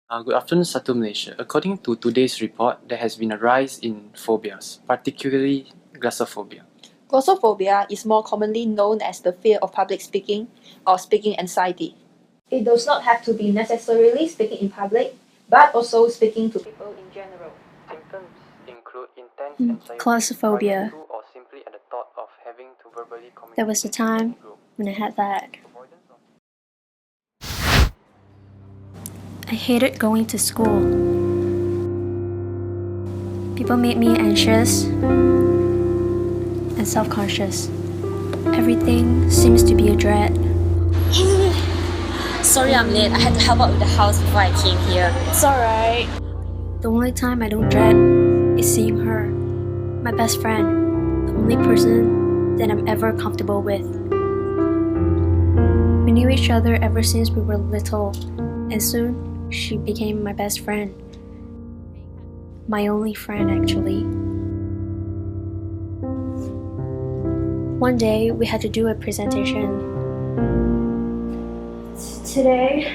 Good afternoon, Satu Malaysia. According to today's report, there has been a rise in phobias, particularly glossophobia. Glossophobia is more commonly known as the fear of public speaking or speaking anxiety. It does not have to be necessarily speaking in public, but also speaking to people in general. Symptoms include intense anxiety, Glossophobia. prior to or simply at the thought of having to verbally communicate. There was a time when I had that. I hated going to school. People made me anxious and self-conscious. Everything seems to be a dread. Sorry I'm late. I had to help out with the house before I came here. It's alright. The only time I don't dread is seeing her, my best friend, the only person that I'm ever comfortable with. We knew each other ever since we were little, and soon she became my best friend. My only friend, actually. One day, we had to do a presentation. Today,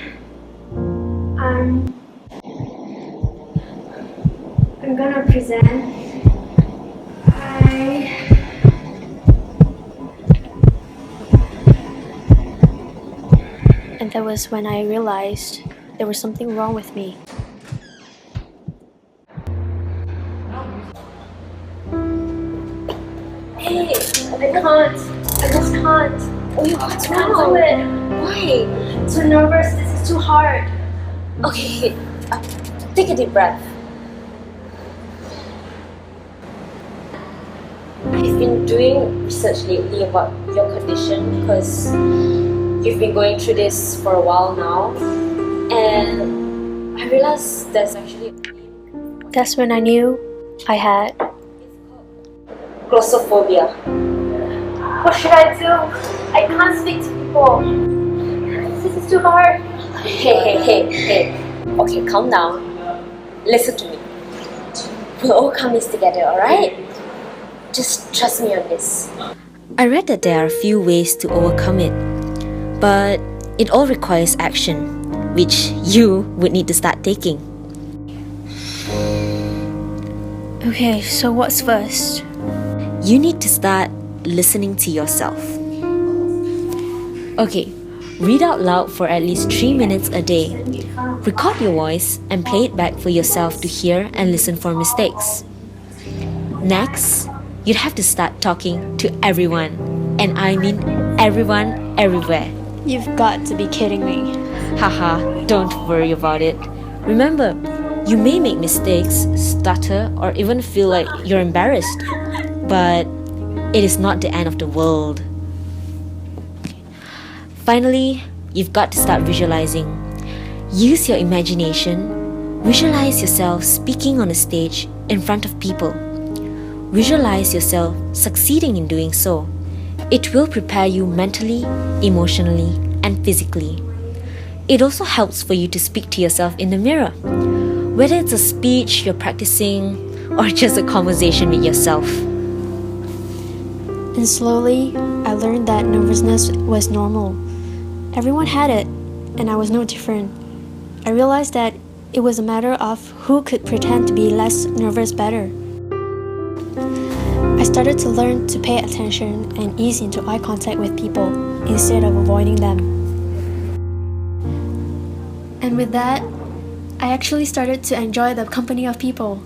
I'm gonna present. And that was when I realized there was something wrong with me. Hey, I just can't. Oh, you what's wrong? Do it. Why? I'm too nervous. This is too hard. Okay, take a deep breath. I've been doing research lately about your condition because you've been going through this for a while now, and I realized there's actually. That's when I knew I had. Glossophobia. What should I do? I can't speak to people. This is too hard. Hey. Okay, calm down. Listen to me. We'll overcome this together, alright? Just trust me on this. I read that there are a few ways to overcome it, but it all requires action, which you would need to start taking. Okay, so what's first? You need to start listening to yourself. Okay, read out loud for at least 3 minutes a day. Record your voice and play it back for yourself to hear and listen for mistakes. Next, you'd have to start talking to everyone. And I mean everyone, everywhere. You've got to be kidding me. Haha, don't worry about it. Remember, you may make mistakes, stutter, or even feel like you're embarrassed. But it is not the end of the world. Finally, you've got to start visualizing. Use your imagination. Visualize yourself speaking on a stage in front of people. Visualize yourself succeeding in doing so. It will prepare you mentally, emotionally, and physically. It also helps for you to speak to yourself in the mirror, whether it's a speech you're practicing or just a conversation with yourself. And slowly, I learned that nervousness was normal. Everyone had it, and I was no different. I realized that it was a matter of who could pretend to be less nervous better. I started to learn to pay attention and ease into eye contact with people instead of avoiding them. And with that, I actually started to enjoy the company of people.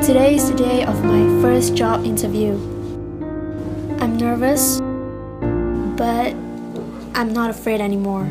Today is the day of my first job interview. I'm nervous, but I'm not afraid anymore.